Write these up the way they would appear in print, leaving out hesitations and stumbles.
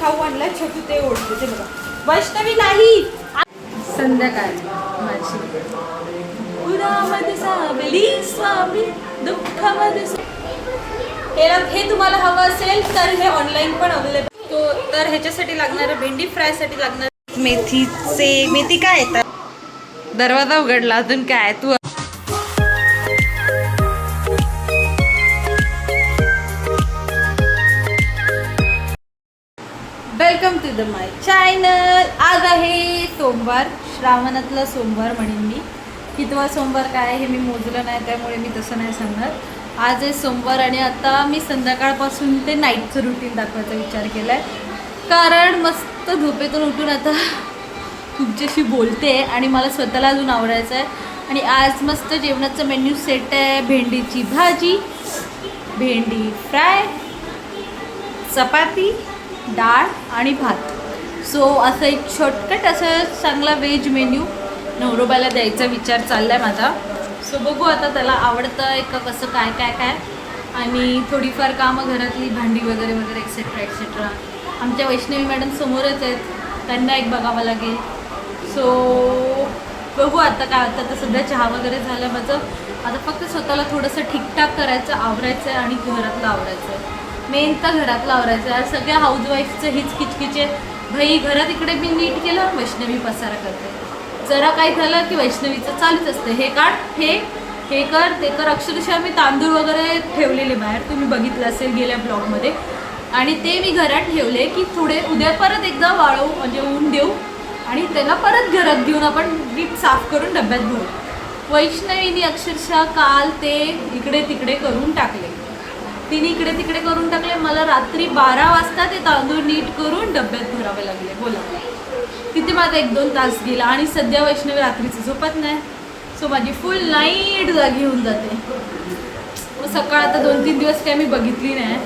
खाऊ आणला छोटू ते ओढते ते बघा. वैष्णवी नाही. संध्याकाळ माझी उरामध्ये सावली स्वामी दुःखामध्ये. हे तुम्हाला हवं असेल तर हे ऑनलाईन पण अवेलेबल. तर ह्याच्यासाठी लागणार भेंडी फ्रायसाठी लागणार मेथी काय येतात. दरवाजा उघडला अजून काय तू. Welcome to the my channel. आज आहे सोमवार, श्रावणातला सोमवार म्हणेन मी. कितवा सोमवार काय हे मी मोजलं नाही त्यामुळे मी तसं नाही सांगणार. आज आहे सोमवार आणि आता मी संध्याकाळपासून ते नाईटचं रुटीन दाखवायचा विचार केला आहे. कारण मस्त झोपेतून उठून आता तुमच्याशी बोलते आणि मला स्वतःला अजून आवरायचं आहे. आणि आज मस्त जेवणाचं मेन्यू सेट आहे. भेंडीची भाजी, भेंडी फ्राय, चपाती, डाळ आणि भात. सो असं एक शॉर्टकट असं चांगला व्हेज मेन्यू नवरोबाला द्यायचा विचार चालला आहे माझा. सो बघू आता त्याला आवडतं आहे का कसं काय काय काय. आणि थोडीफार कामं घरातली भांडी वगैरे वगैरे एक्सेट्रा एक्सेट्रा. आमच्या वैष्णवी मॅडम समोरच आहेत, त्यांना एक बघावं लागेल. सो बघू आता काय होतं. आता सध्या चहा वगैरे झालं माझं. आता फक्त स्वतःला थोडंसं ठीकठाक करायचं, आवरायचं आहे आणि घरातलं आवरायचं आहे. मेन तर घरातलं आवरायचं आहे. सगळ्या हाऊसवाईफचं हीच किचकिचे. भाई घरात इकडे मी नीट केलं, वैष्णवी पसारा करते. जरा काय झालं की वैष्णवीचं चालूच असते, हे काढ, हे कर, ते कर. अक्षरशः मी तांदूळ वगैरे ठेवलेले बाहेर, तुम्ही बघितलं असेल गेल्या ब्लॉगमध्ये. आणि ते मी घरात ठेवले की थोडे उद्या परत एकदा वाळवू, म्हणजे ऊन देऊ आणि त्याला परत घरात घेऊन आपण नीट साफ करून डब्यात भरू. वैष्णवीने अक्षरशः काल ते इकडे तिकडे करून टाकले. तिने इकडे तिकडे करून टाकले. मला रात्री 12 वाजता ते तांदूळ नीट करून डब्यात भरावे लागले. बोला, तिथे माझा 1-2 तास गेला. आणि सध्या वैष्णवी रात्रीचं झोपत नाही. सो माझी फुल नाईट जागी होऊन जाते. मग सकाळ आता 2-3 दिवस काय मी बघितली नाही.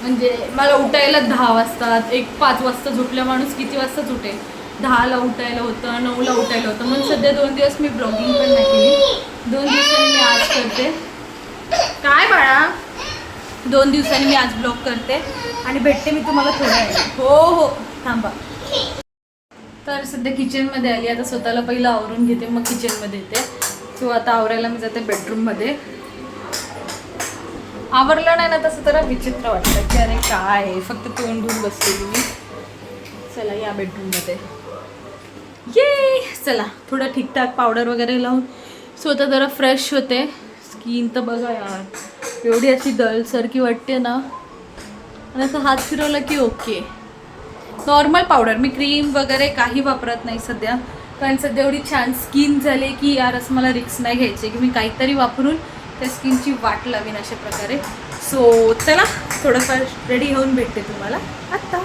म्हणजे मला उठायला 10 वाजतात. 5 वाजता झोपल्या माणूस किती वाजताच उठेल. 10ला उठायला होतं, 9ला उठायला होतं. म्हणून सध्या 2 दिवस मी ब्लॉगिंग पण नाही केली. 2 दिवसांनी मी आज करते. काय बाळा, 2 दिवसांनी मी आज ब्लॉग करते आणि भेटते मी तुम्हाला थोड्या वेळाने. हो थांबा. तर सध्या किचनमध्ये आली. आता स्वतःला पहिलं आवरून घेते, मग किचनमध्ये येते. सो आता आवरायला मी जाते बेडरूममध्ये. आवरलं नाही ना तसं तर विचित्र वाटतं की अरे काय फक्त तोंड धुवून बसलेली मी. चला या बेडरूममध्ये ये. चला थोडं ठीकठाक पावडर वगैरे लावून स्वतः जरा फ्रेश होते. स्किन तर बघा यार एवढी अशी दलसारखी वाटते ना. आणि असं हात फिरवलं की ओके. नॉर्मल पावडर, मी क्रीम वगैरे काही वापरत नाही सध्या. कारण सध्या एवढी छान स्किन झाली की यार असं मला रिस्क नाही घ्यायची की मी काहीतरी वापरून त्या स्किनची वाट लावीन अशा प्रकारे. सो चला थोडंफार रेडी होऊन भेटते तुम्हाला आत्ता.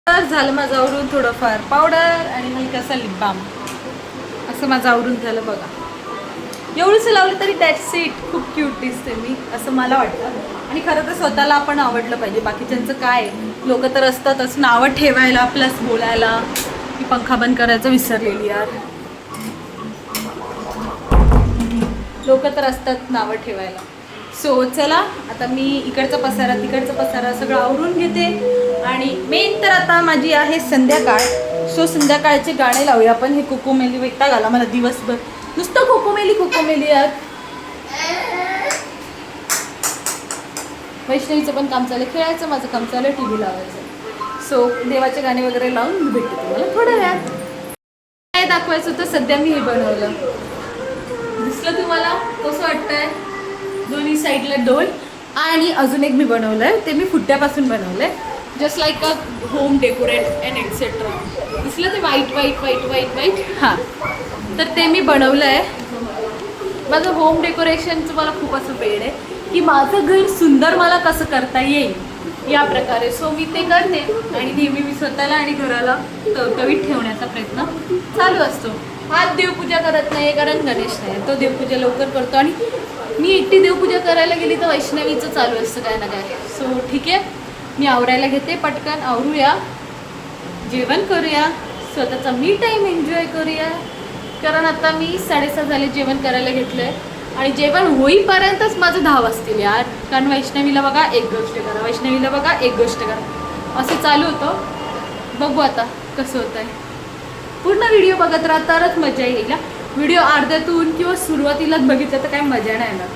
तर झालं माझं आवरून थोडंफार पावडर आणि हलकासा लिप बाम. असं माझं आवरून झालं बघा. एवढंसं लावलं तरी दॅट्स इट. खूप क्यूट दिसते मी असं मला वाटतं. आणि खरं तर स्वतःला आपण आवडलं पाहिजे. बाकीच्यांचं काय, लोक तर असतातच नावं ठेवायला प्लस बोलायला. मी पंखा बंद करायचं विसरलेली यार. लोक तर असतात नावं ठेवायला. सो चला आता मी इकडचा पसारा तिकडचा पसारा सगळं आवरून घेते. आणि मेन तर आता माझी आहे संध्याकाळ. सो संध्याकाळचे गाणे लावूया आपण. हे कोकोमेली वैताग आला मला दिवसभर नुसतं कोकोमेली यार. वैष्णवीचं पण काम चालू आहे खेळायचं, माझं काम चालू आहे TV लावायचं. सो देवाचे गाणे वगैरे लावून भेटते तुम्हाला थोड्या वेळात. काय दाखवायचं होतं सध्या मी हे बनवलं. दिसलं तुम्हाला कसं वाटतंय. दोन्ही साईडला डोल. आणि अजून एक मी बनवलं आहे ते मी फुट्ट्यापासून बनवलं आहे. Just like a home decorate and etcetera. दिसलं ते व्हाईट. हां तर ते मी बनवलं आहे. माझं होम डेकोरेशनचं मला खूप असं वेळ आहे की माझं घर सुंदर मला कसं करता येईल या प्रकारे. सो मी ते करते आणि नेहमी मी स्वतःला आणि घराला टवटवीत ठेवण्याचा प्रयत्न चालू असतो. आज देवपूजा करत नाही कारण गणेश नाही, तो देवपूजा लवकर करतो. आणि मी एकटी देवपूजा करायला गेली तर वैष्णवीचं चालू असतं काय ना काय. सो ठीक आहे मी आवरायला घेते. पटकन आवरूया, जेवण करूया, स्वतःचा मी टाईम एन्जॉय करूया. कारण आता मी 6:30 झाले जेवण करायला घेतलं आहे. आणि जेवण होईपर्यंतच माझं 10 वाजतील यार. कारण वैष्णवीला बघा एक गोष्ट करा, वैष्णवीला बघा एक गोष्ट करा. असं चालू होतं. बघू आता कसं होतं आहे. पूर्ण व्हिडिओ बघत राहा तरच मजा येईल. व्हिडिओ अर्ध्यातून किंवा सुरुवातीलाच बघितलं तर काही मजा नाही येणार.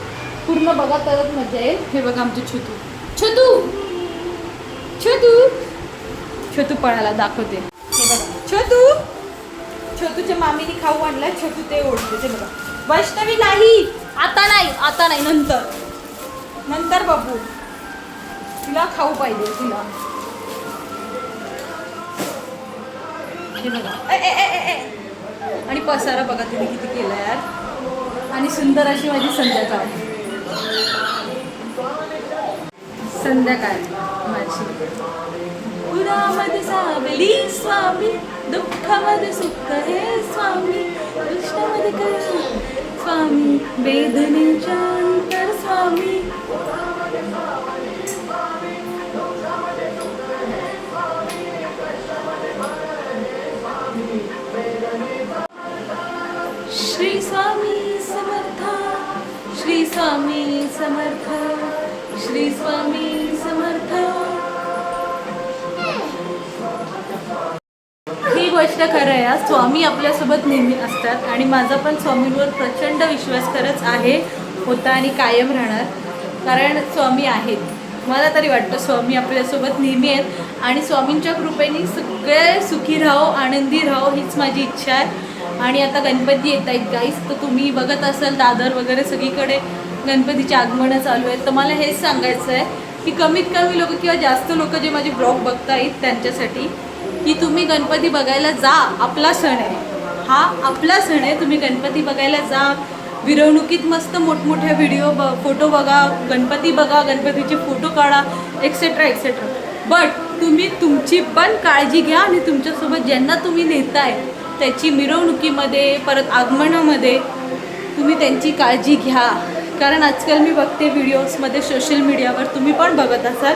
पूर्ण बघा तरच मजा येईल. हे बघा आमचे छोटू छोटू छोटू छोटू पळाला दाखवते. हे बघा छोटू छोटूच्या मामीने खाऊ आणला. छोटू ते ओढते. ते बघा. वैष्णवी नाही, आता नाही, नंतर बघू. तिला खाऊ पाहिजे तिला. हे बघा आणि पसारा बघा तुम्ही किती केला यार. आणि सुंदर अशी माझी संध्याकाळ माझी. उरामध्ये सावली स्वामी, दुःखामध्ये सुख हे स्वामी, कृष्णामध्ये करुणा स्वामी, वेदनेच्या अंतर स्वामी. श्री स्वामी समर्थ, श्री स्वामी समर्थ, श्री स्वामी समर्थ. ही गोष्ट खरं आहे. स्वामी आपल्यासोबत नेहमी असतात आणि माझा पण स्वामींवर प्रचंड विश्वास खरंच आहे, होता आणि कायम राहणार. कारण स्वामी आहेत. मला तरी वाटतं स्वामी आपल्यासोबत नेहमी आहेत आणि स्वामींच्या कृपेने सगळे सुखी राहो, आनंदी राहो, हीच माझी इच्छा आहे. आणि आता गणपती येत आहेत गाईस, तर तुम्ही बघत असाल दादर वगैरे सगळीकडे गणपतीची आगमनं चालू आहेत. तर मला हेच सांगायचं आहे की कमीत कमी लोक किंवा जास्त लोक जे माझे ब्लॉग बघतायत त्यांच्यासाठी की तुम्ही गणपती बघायला जा. आपला सण आहे हा, आपला सण आहे. तुम्ही गणपती बघायला जा. मिरवणुकीत मस्त मोठमोठ्या व्हिडिओ फोटो बघा, गणपती बघा, गणपतीचे फोटो काढा, एक्सेट्रा एक्सेट्रा. बट तुम्ही तुमची पण काळजी घ्या आणि तुमच्यासोबत ज्यांना तुम्ही नेताय त्याची मिरवणुकीमध्ये परत आगमनामध्ये तुम्ही त्यांची काळजी घ्या. कारण आजकाल मी बघते व्हिडिओजमध्ये सोशल मीडियावर, तुम्ही पण बघत असाल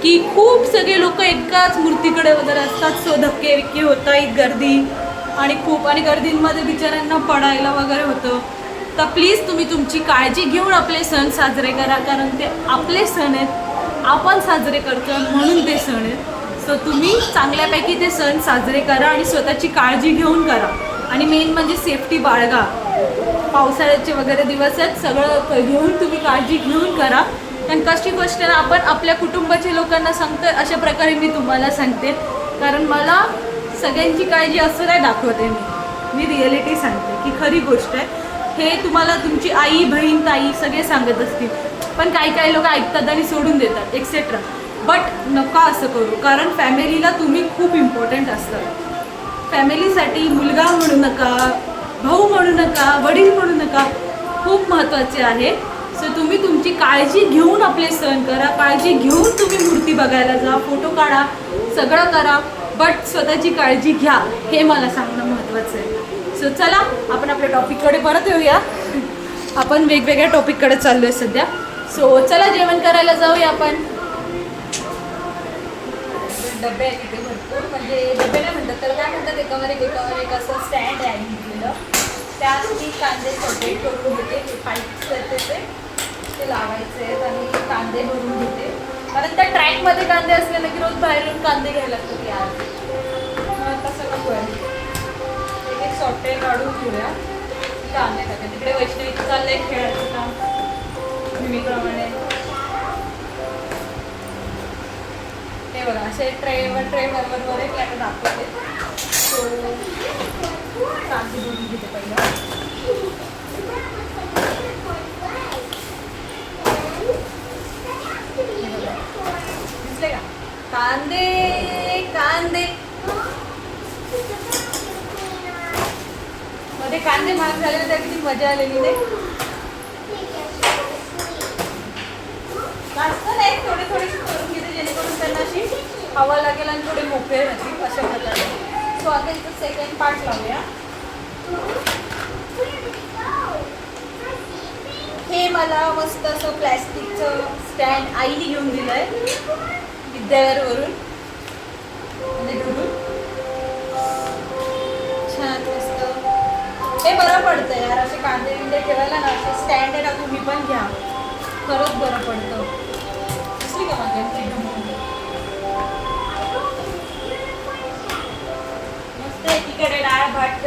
की खूप सगळे लोक एकाच मूर्तीकडे वगैरे असतात. सो धक्के विक्के होत आहेत, गर्दी आणि गर्दींमध्ये बिचाऱ्यांना पडायला वगैरे होतं. तर प्लीज तुम्ही तुमची काळजी घेऊन आपले सण साजरे करा. कारण ते आपले सण आहेत, आपण साजरे करतो म्हणून ते सण आहेत. सो तुम्ही चांगल्यापैकी ते सण साजरे करा आणि स्वतःची काळजी घेऊन करा. आणि मेन म्हणजे सेफ्टी बाळगा. पावसाळ्याचे वगैरे दिवस आहेत, सगळं घेऊन तुम्ही काळजी घेऊन करा. कारण कशी गोष्ट ना, आपण आपल्या कुटुंबाच्या लोकांना सांगतो अशा प्रकारे मी तुम्हाला सांगते. कारण मला सगळ्यांची काळजी असं नाही दाखवते, मी रिॲलिटी सांगते की खरी गोष्ट आहे. हे तुम्हाला तुमची आई, बहीण, ताई सगळे सांगत असतील, पण काही लोक ऐकतात आणि सोडून देतात एक्सेट्रा. बट नका असं करू. कारण फॅमिलीला तुम्ही खूप इम्पॉर्टंट असतात. फॅमिलीसाठी मुलगा म्हणू नका, भाऊ म्हणू नका, वडील म्हणू नका, खूप महत्त्वाचे आहे. सो तुम्ही तुमची काळजी घेऊन आपले सण करा. काळजी घेऊन तुम्ही मूर्ती बघायला जा, फोटो काढा, सगळं करा. बट स्वतःची काळजी घ्या, हे मला सांगणं महत्त्वाचं आहे. सो चला आपण आपल्या टॉपिककडे परत येऊया. आपण वेगवेगळ्या टॉपिककडे चाललो आहे सध्या. सो चला जेवण करायला जाऊया आपण. डबे आहेत तिथे भरपूर, म्हणजे डबे नाही म्हणतात तर काय म्हणतात, एकावर एक असं स्टँड आहे घेतलेलं. त्यात मी कांदे सेपरेट करून घेते. पाईप्स आहेत ते लावायचे आहेत आणि कांदे भरून घेते. कारण त्या ट्रॅकमध्ये कांदे असले ना की रोज बाहेरून कांदे घ्यायला लागतात यार. तसं नको आहे. एक सॉफ्टवेअर काढून घेऊया, कांदे टाका. तिकडे वैष्णवीचं चाललंय खेळायचं काम नेहमीप्रमाणे. हे बघा असे ट्रे बरोबर एक आता दाखवते. सो कांदे भरून घेते पहिला. दिसले का कांदे कांदे मध्ये कांदे महाग झाले तर किती मजा आलेली नाही. जास्त नाही, थोडे करून घेते जेणेकरून त्यांना अशी हवा लागेल आणि थोडे मोकळे राहतील अशा प्रकारे. सो आता इथं सेकंड पार्ट लावूया. हे मला मस्त असं प्लॅस्टिकचं स्टँड आईने घेऊन दिलं आहे विद्यालयावरून आणि घरून. छान मस्त हे बरं पडतं यार. असे कांदे बिंदे ठेवायला ना असे स्टँड आहे ना, तुम्ही पण घ्या, खरंच बरं पडतं. दिसली का माझ्या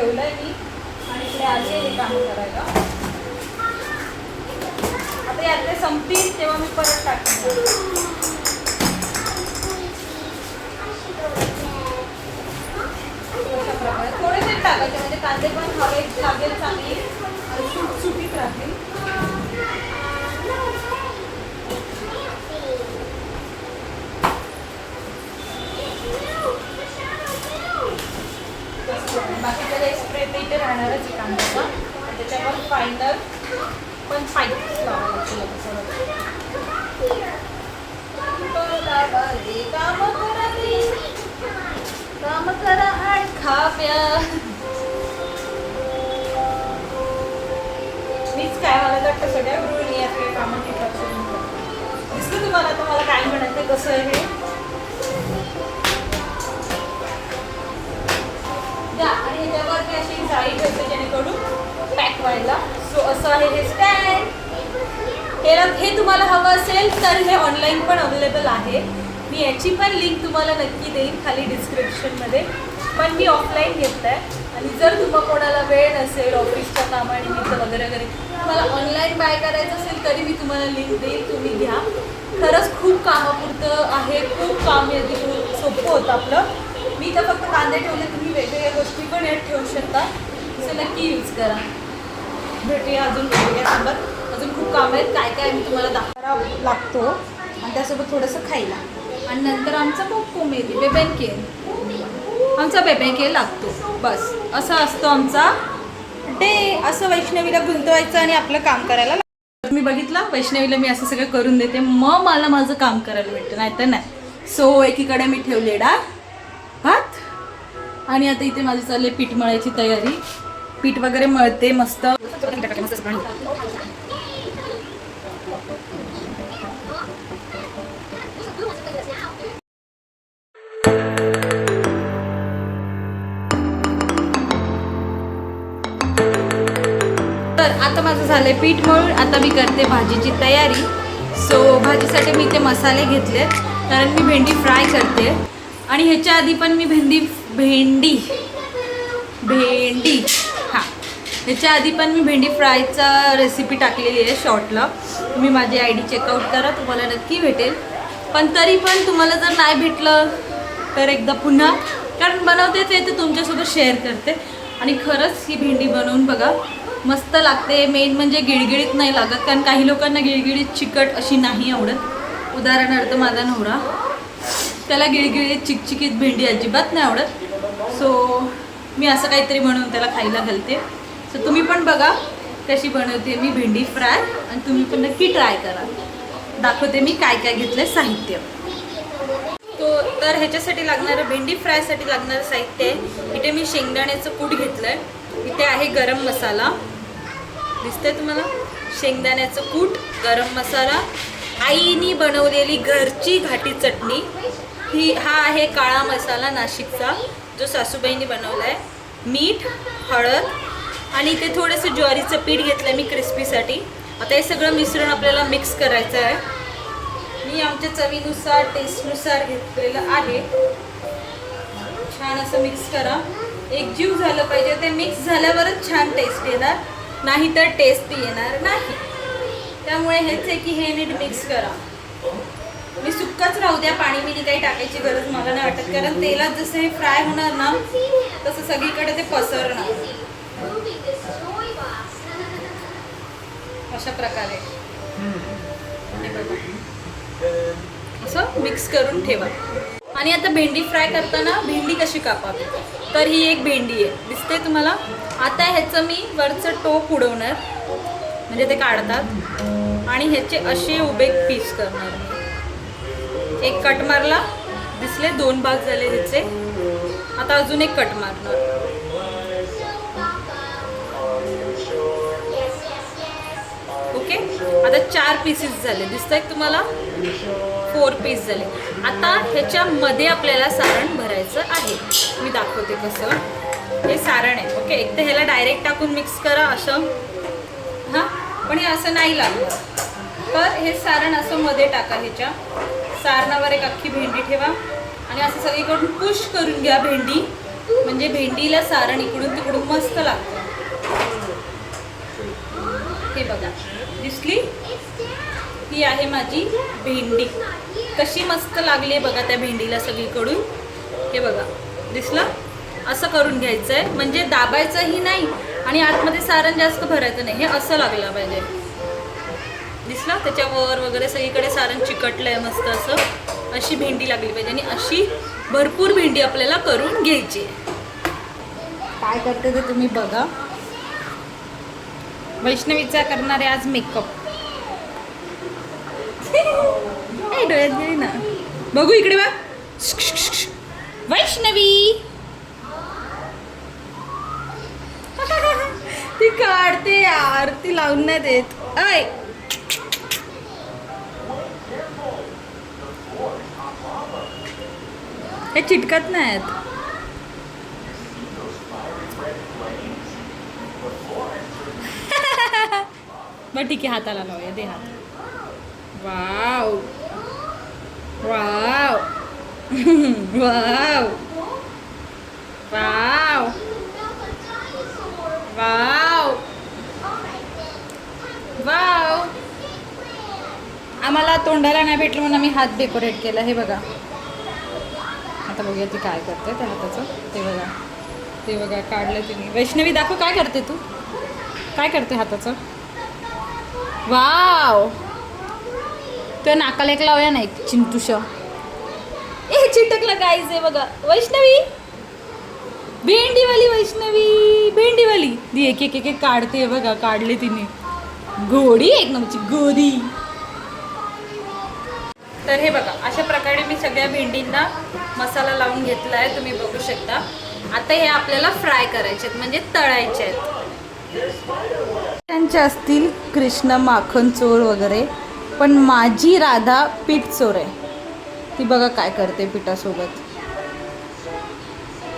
ठेवलंय मी आणि इकडे आले हे काम करायला. आता यातले संपतील तेव्हा मी परत टाकते. थोडेसे टाकायचे म्हणजे कांदे पण हवेत लागेल चांगली आणि सुटसुटीत राहतील. बाकी त्याला स्प्रे तर इथे राहणारच आहे कांद्याचा. त्याच्यावर फायनल पण पाईप लावायला काम करा आणि खाव्या. मीच काय मला वाटतं सगळ्या गृहिणी यात काही कामं दिसलं तुम्हाला. आता मला काय म्हणायचं कसं आहे आणि ह्याच्यावरती अशी जाळी ठेवते जेणेकरून पॅक व्हायला. सो असं आहे हे स्टँड. हे तुम्हाला हवं असेल तर हे ऑनलाईन पण अवेलेबल आहे. मी याची पण लिंक तुम्हाला नक्की देईन खाली डिस्क्रिप्शनमध्ये. पण मी ऑफलाईन घेतलं आहे आणि जर तुम्हाला कोणाला वेळ नसेल ऑफिसच्या कामानिमित्त वगैरे वगैरे तुम्हाला ऑनलाईन बाय करायचं असेल तरी मी तुम्हाला लिंक देईन, तुम्ही घ्या. खरंच खूप कामापुरतं आहे, खूप काम येते, खूप सोपं होतं आपलं. मी तर फक्त कांदे ठेवले, तुम्ही वेगवेगळ्या गोष्टी पण यात ठेवू शकता. तसं नक्की यूज करा. भेटूया अजून वेगवेगळ्या सोबत. अजून खूप काम आहेत, काय काय मी तुम्हाला दाखवायला लागतो आणि त्यासोबत थोडंसं खायला. आणि नंतर आमचा कोको मेरी बेबेनके, आमचा बेबेनके लागतो. बस असं असतो आमचा डे. असं वैष्णवीला गुंतवायचं आणि आपलं काम करायला. मी बघितलं वैष्णवीला मी असं सगळं करून देते, मग मला माझं काम करायला भेटतं, नाही तर नाही. सो एकीकडे मी ठेवले डाळ भात आणि आता इथे माझी चालले पीठ मळायची तयारी. पीठ वगैरे मळते मस्त. तर आता माझं झालंय पीठ मळून. आता मी करते भाजीची तयारी. सो भाजीसाठी मी ते मसाले घेतलेत कारण मी भेंडी फ्राय करते. आणि ह्याच्या आधी पण मी भेंडी हां ह्याच्या आधी पण मी भेंडी फ्रायचा रेसिपी टाकलेली आहे शॉर्टला. तुम्ही माझी ID चेकआउट करा, तुम्हाला नक्की भेटेल. पण तरी पण तुम्हाला जर नाही भेटलं तर एकदा पुन्हा, कारण बनवतेच आहे तर तुमच्यासोबत शेअर करते. आणि खरंच ही भेंडी बनवून बघा, मस्त लागते. मेन म्हणजे गिळगिळीत नाही लागत, कारण काही लोकांना गिळगिळीत चिकट अशी नाही आवडत. उदाहरणार्थ माझा नवरा, त्याला गिळगिळीत चिकचिकीत भेंडी अजिबात नाही आवडत. सो मी असं काहीतरी बनवून त्याला खायला घालते. सो तुम्ही पण बघा कशी बनवते मी भेंडी फ्राय आणि तुम्ही पण नक्की ट्राय करा. दाखवते मी काय काय घेतलं साहित्य. तर ह्याच्यासाठी लागणारं भेंडी फ्रायसाठी लागणारं साहित्य आहे. इथे मी शेंगदाण्याचं कूट घेतलं आहे. इथे आहे गरम मसाला, दिसतंय तुम्हाला, शेंगदाण्याचं कूट, गरम मसाला, आईनी बनवलेली घरची घाटी चटणी, हा आहे काळा मसाला नाशिकचा जो सासूबाईंनी बनवला आहे, मीठ, हळद आणि इथे थोडंसं ज्वारीचं पीठ घेतलं आहे मी क्रिस्पीसाठी. आता हे सगळं मिश्रण आपल्याला मिक्स करायचं आहे. मी आमच्या चवीनुसार टेस्टनुसार घेतलेलं आहे. छान असं मिक्स करा, एकजीव झालं पाहिजे. ते मिक्स झाल्यावरच छान टेस्ट येणार, नाही तर टेस्ट येणार नाही. त्यामुळे हेच आहे की हे नीट मिक्स करा. मी सुक्काच राहू द्या, पाणी बिणी काही टाकायची गरज मला नाही वाटत, कारण तेलात जसं हे फ्राय होणार ना तसं सगळीकडे ते पसरणार. अशा प्रकारे असं मिक्स करून ठेवा. आणि आता भेंडी फ्राय करताना भेंडी कशी कापावी, तर ही एक भेंडी आहे, दिसते तुम्हाला. आता ह्याचं मी वरचं टोप उडवणार, म्हणजे ते काढतात आणि ह्याचे असे उभे पीस करणार. एक कट मारला, दिसले, 2 भाग झाले ह्याचे. आता अजून एक कट मारणार. ओके, आता 4 पीसेस झाले, दिसत आहेत तुम्हाला, 4 पीस झाले. आता ह्याच्यामध्ये आपल्याला सारण भरायचं आहे. मी दाखवते कसं. हे सारण आहे. ओके, एक तर ह्याला डायरेक्ट टाकून मिक्स करा असं, हां, पण हे असं नाही लागलं. तर हे सारण असं मध्ये टाका. ह्याच्या सारणावर एक अख्खी भेंडी ठेवा आणि असं सगळीकडून पुश करून घ्या भेंडी म्हणजे भेंडीला सारण इकडून तिकडून मस्त लागतं. हे बघा, दिसली? ही आहे माझी भेंडी. कशी मस्त लागली बघा त्या भेंडीला सगळीकडून. हे बघा, दिसलं? असं करून घ्यायचं आहे, म्हणजे दाबायचंही नाही आणि आतमध्ये सारण जास्त भरायचं नाही. हे असं लागलं पाहिजे. दिसलं? त्याच्यावर वगैरे सगळीकडे सारण चिकटलंय मस्त असं. अशी भेंडी लागली पाहिजे आणि अशी भरपूर भेंडी आपल्याला करून घ्यायची. काय करते ते तुम्ही बघा. वैष्णवीचा करणारे आज मेकअप. डोळ्यात गेली ना. बघू इकडे बघ. वैष्णवी ती काढते यार, ती लावून नाही देत. ऐ हे चिटकत नाहीत. बरं ठीक आहे, हाताला लावूया. दे हात. Wow wow wow wow wow wow. आम्हाला तोंडाला नाही भेटलं म्हणून आम्ही हात डेकोरेट केला. हे बघा. आता बघूया ती काय करते त्या हाताचं. ते बघा, ते बघा, काढलं तिने. वैष्णवी दाखव काय करते तू. काय करते हाताचं. वाव. तर नाकाला एक लावूया ना, एक चिंटूश. ए चिटकलं गाईज. आहे बघा वैष्णवी, भेंडीवाली वैष्णवी, भेंडीवाली. ती एक एक एक काढते बघा. काढले तिने. गोडी एक नंबरची गोदी. तर हे बघा, अशा प्रकारे मी सगळ्या भेंडींना मसाला लावून घेतला आहे. तुम्ही बघू शकता. आता हे आपल्याला फ्राय करायचे आहेत, म्हणजे तळायचे आहेत. त्यांचे असतील कृष्ण माखन चोर वगैरे, पण माझी राधा पीठ चोर आहे. ती बघा काय करते पिठासोबत.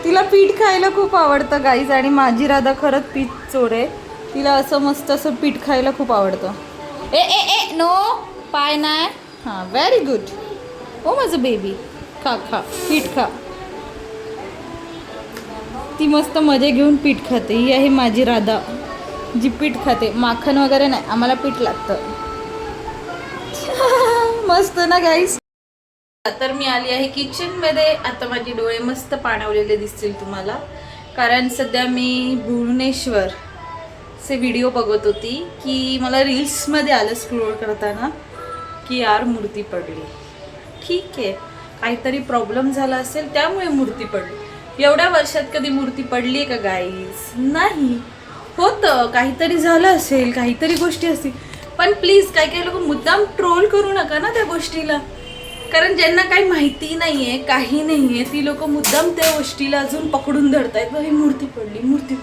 तिला पीठ खायला खूप आवडतं गाईज. आणि माझी राधा खरंच पीठ चोर आहे. तिला असं मस्त असं पीठ खायला खूप आवडतं. ए ए ए नो, पाय नाही. हां, व्हेरी गुड. ओ माझं बेबी, खा खा, पीठ खा. ती मस्त मजे घेऊन पीठ खाते. ही आहे माझी राधा, जी पीठ खाते. माखन वगैरे नाही, आम्हाला पीठ लागतं. मस्त ना गाईस. तर मी आली आहे किचनमध्ये. आता माझे डोळे मस्त पाणावलेले दिसतील तुम्हाला, कारण सध्या मी भुवनेश्वरचे व्हिडिओ बघत होती. की मला रील्समध्ये आलं स्क्रोल करताना की यार मूर्ती पडली. ठीक आहे, काहीतरी प्रॉब्लेम झाला असेल त्यामुळे मूर्ती पडली. एवढ्या वर्षात कधी मूर्ती पडली आहे का गाईस. नाही. होतं, काहीतरी झालं असेल, काहीतरी गोष्टी असतील. पण प्लीज काही काही लोक मुद्दाम ट्रोल करू नका ना त्या गोष्टीला. कारण ज्यांना काही माहिती नाही आहे, काही नाही आहे, ती लोक मुद्दाम त्या गोष्टीला अजून पकडून धरतायत. ही मूर्ती पडली, मूर्ती.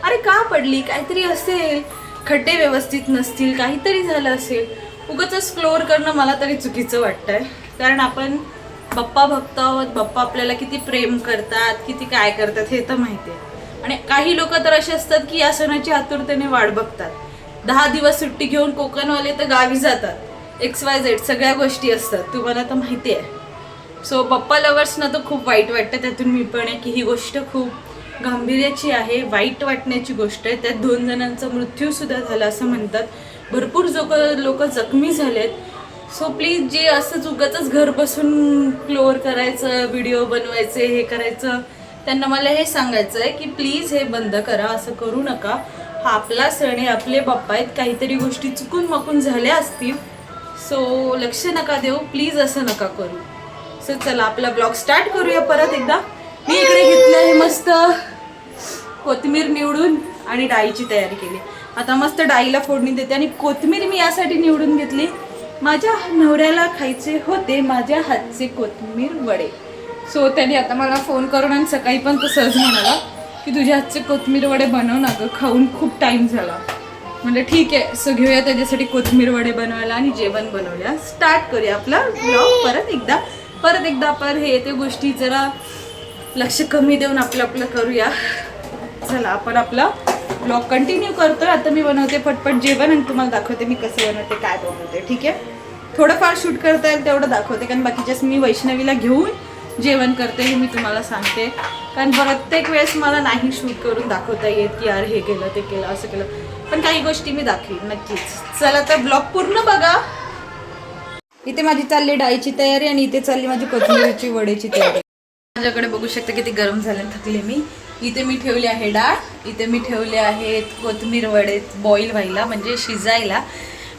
अरे का पडली. काहीतरी असेल, खड्डे व्यवस्थित नसतील, काहीतरी झालं असेल. उगाच एक्सप्लोअर करणं मला तरी चुकीचं वाटतंय. कारण आपण बाप्पा भक्त आहोत. बाप्पा आपल्याला किती प्रेम करतात, किती काय करतात हे तर माहिती आहे. आणि काही लोक तर असे असतात की या सणाची आतुरतेने वाट बघतात. 10 दिवस सुट्टी घेऊन कोकणवाले तर गावी जातात. XYZ सगळ्या गोष्टी असतात, तुम्हाला तर माहिती आहे. सो बाप्पा लवर्सना तर खूप वाईट वाटतं. त्यातून मी पण आहे की ही गोष्ट खूप गांभीर्याची आहे, वाईट वाटण्याची गोष्ट आहे. त्यात 2 जणांचा मृत्यूसुद्धा झाला असं म्हणतात. भरपूर लोक जखमी झालेत. सो प्लीज जे असं उगाचच घर बसून क्लोअर करायचं, व्हिडिओ बनवायचे, हे करायचं, त्यांना मला हे सांगायचं आहे की प्लीज हे बंद करा. असं करू नका. हा आपला सण आहे, आपले बाप्पा आहेत. काहीतरी गोष्टी चुकून माकून झाल्या असतील, सो लक्ष नका देऊ. प्लीज असं नका करू. सो चला आपला ब्लॉग स्टार्ट करूया परत एकदा. मी इकडे घेतलं आहे मस्त कोथिंबीर निवडून आणि डाळीची तयारी केली. आता मस्त डाळीला फोडणी देते. आणि कोथिंबीर मी यासाठी निवडून घेतली, माझ्या नवऱ्याला खायचे होते माझ्या हातचे कोथिंबीर वडे. सो त्याने आता मला फोन करून आणि सकाळी पण तो सहज म्हणाला की तुझ्या हातचे कोथिंबीर वडे बनव ना गं, खाऊन खूप टाईम झाला. म्हणजे ठीक आहे. सो घेऊया त्याच्यासाठी कोथिंबीर वडे बनवायला आणि जेवण बनवूया. स्टार्ट करूया आपला ब्लॉग परत एकदा आपण हे ते गोष्टी जरा लक्ष कमी देऊन आपलं करूया. चला आपण आपला ब्लॉग कंटिन्यू करतोय. आता मी बनवते पटपट जेवण आणि तुम्हाला दाखवते मी कसं बनवते, काय बनवते. ठीक आहे, थोडंफार शूट करता येईल तेवढं दाखवते, कारण बाकीच्याच मी वैष्णवीला घेऊन जेवण करते हे मी तुम्हाला सांगते, कारण प्रत्येक वेळेस मला नाही शूट करून दाखवता येत की यार हे केलं ते केलं असं केलं, पण काही गोष्टी मी दाखवीन नक्कीच. चला तर ब्लॉग पूर्ण बघा. इथे माझी चालली डाळीची तयारी आणि इथे चालली माझी कोथिंबीरची वड्याची तयारी. माझ्याकडे बघू शकता किती गरम झाले, थकले मी. इथे मी ठेवली आहे डाळ, इथे मी ठेवले आहेत कोथिंबीर वडे बॉईल व्हायला म्हणजे शिजायला.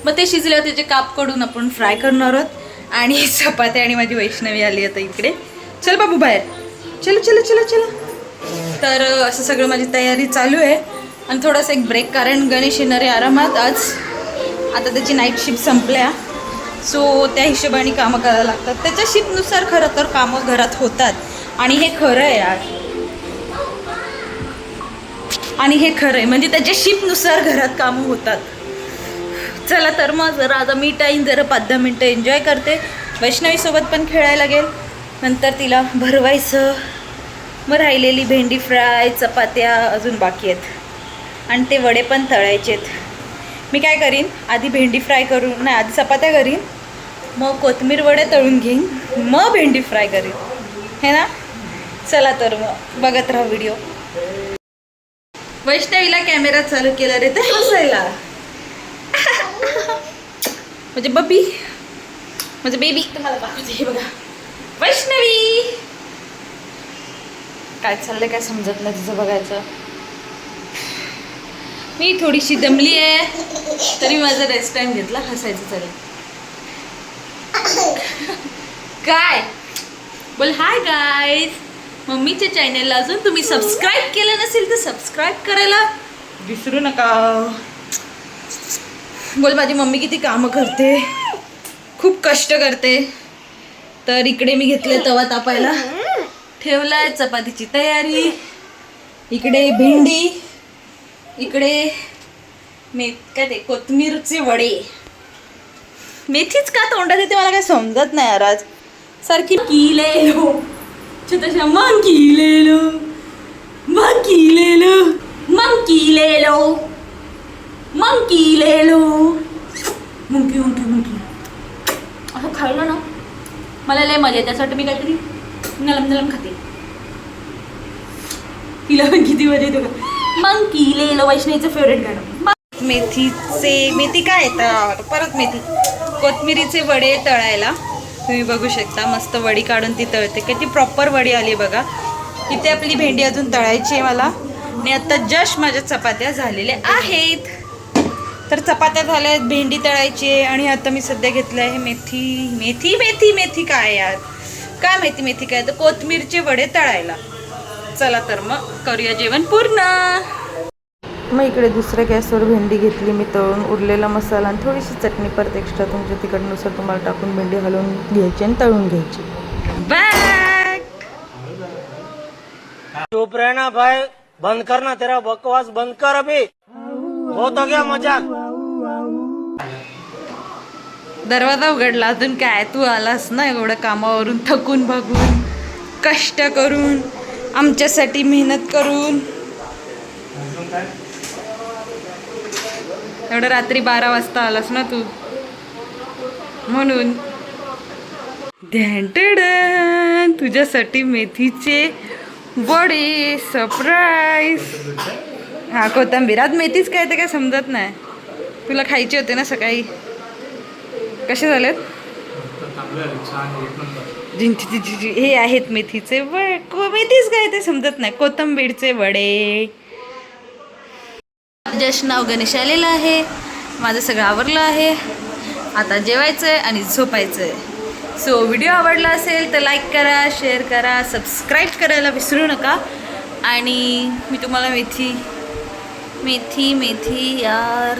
मग ते शिजल्यावर त्याचे काप कडून आपण फ्राय करणार आहोत. आणि चपाती आणि माझी वैष्णवी आली आता इकडे. चल बाबू बाहेर, चलो चलो चलो चलो. तर असं सगळं माझी तयारी चालू आहे. आणि थोडासा एक ब्रेक, कारण गणेश येणारे आरामात आज. आता त्याची नाईट शिफ्ट संपल्या, सो त्या हिशोबाने कामं करायला लागतात. त्याच्या शिफ्टनुसार खरं तर कामं घरात होतात आणि हे खरं आहे यार. आणि हे खरं आहे म्हणजे त्याच्या शिफ्टनुसार घरात कामं होतात. चला तर मग जरा आता मी टाईम जरा 5-10 मिनटं एन्जॉय करते. वैष्णवीसोबत पण खेळायला गेल, नंतर तिला भरवायचं. मग राहिलेली भेंडी फ्राय, चपात्या अजून बाकी आहेत आणि ते वडे पण तळायचे आहेत. मी काय करीन, आधी भेंडी फ्राय करून नाही, आधी चपात्या करीन, मग कोथिंबीर वडे तळून घेईन, मग भेंडी फ्राय करीन, है ना. चला तर मग बघत राहा व्हिडिओ. वैष्णवीला कॅमेरा चालू केला रे ते हसायला. म्हणजे बबी, म्हणजे बेबी तुम्हाला दाखवते. हे बघा वैष्णवी काय चाललंय काय समजत नाही तिचं, बघायचं. मी थोडीशी दमली आहे तरी माझा रेस्ट टाइम घेतला, हसायचं चालेल. काय बोल. हाय गाईज, मम्मीच्या चॅनलला अजून तुम्ही सबस्क्राईब केलं नसेल तर सबस्क्राईब करायला विसरू नका. बोल माझी मम्मी किती कामं करते, खूप कष्ट करते. तर इकडे मी घेतले तवा तापायला, ठेवलाय चपातीची तयारी, इकडे भेंडी, इकडे काय ते कोथिंबीरचे वडे. मेथीच का तोंडात येते मला काय समजत नाही यार. आज सारखी किलेलो छोटाशा मंकीलेलो मंकीलेलो मंकीलेलो मंकीलेलो मुंकी मुंकी मुंकी असं खाल्लं ना मला लय मजा. त्यासाठी मी काहीतरी नलम नलम खाते. तिला पण किती मजा येते. मंकीलेलो वैष्णवीचं फेवरेट गाणं. मेथी काय येतात परत मेथी कोथिंबीरीचे वडे तळायला तुम्ही बघू शकता. मस्त वडी काढून ती तळते, किती प्रॉपर वडी आली बघा. इथे आपली भेंडी अजून तळायची आहे मला. आणि आता जस्ट माझ्या चपात्या झालेल्या आहेत. तर चपात्या झाल्या आहेत, भेंडी तळायची आहे. आणि आता मी सध्या घेतलं आहे मेथी मेथी मेथी मेथी काय यार काय माहिती मेथी काय, तर कोथिंबीरचे वडे तळायला. चला तर मग करूया जेवण पूर्ण. मग इकडे दुसऱ्या गॅसवर भेंडी घेतली मी तळून. उरलेला मसाला आणि थोडीशी चटणी परत एक्स्ट्रा तुमच्या तिकडनुसार तुम्हाला टाकून भेंडी हलवून घ्यायची आणि तळून घ्यायची. बॅक चुप रहना भाई, बंद करना तेरा बकवास, बंद कर अभी, बहुत हो गया मजाक. दरवाजा उघडला अजून काय, तू आलास ना एवढं कामावरून थकून भागून कष्ट करून आमच्यासाठी मेहनत करून. एवढं रात्री 12 वाजता आलास ना तू, म्हणून तुझ्यासाठी मेथीचे वडे सरप्राईज. हा कोथिंबीर, आज मेथीच काय ते काय समजत नाही. तुला खायचे होते ना सकाळी. कसे झालेत? हे आहेत मेथीचे वडे. मेथीच काय ते समजत नाही. कोथिंबीरचे वडे. जस्ट नाव गणेश आलेला आहे. माझं सगळं आवरलं आहे. आता जेवायचं आहे आणि झोपायचं आहे. सो व्हिडिओ आवडला असेल तर लाईक करा, शेअर करा, सबस्क्राईब करायला विसरू नका. आणि मी तुम्हाला मेथी मेथी मेथी यार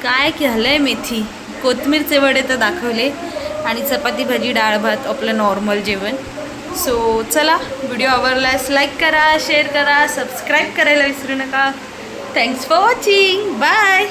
काय झालं आहे, मेथी कोथिंबीरचे वडे तर दाखवले आणि चपाती भाजी डाळ भात आपलं नॉर्मल जेवण. सो चला व्हिडिओ आवडल्यास लाईक करा, शेअर करा, सबस्क्राईब करायला विसरू नका. Thanks for watching. बाय.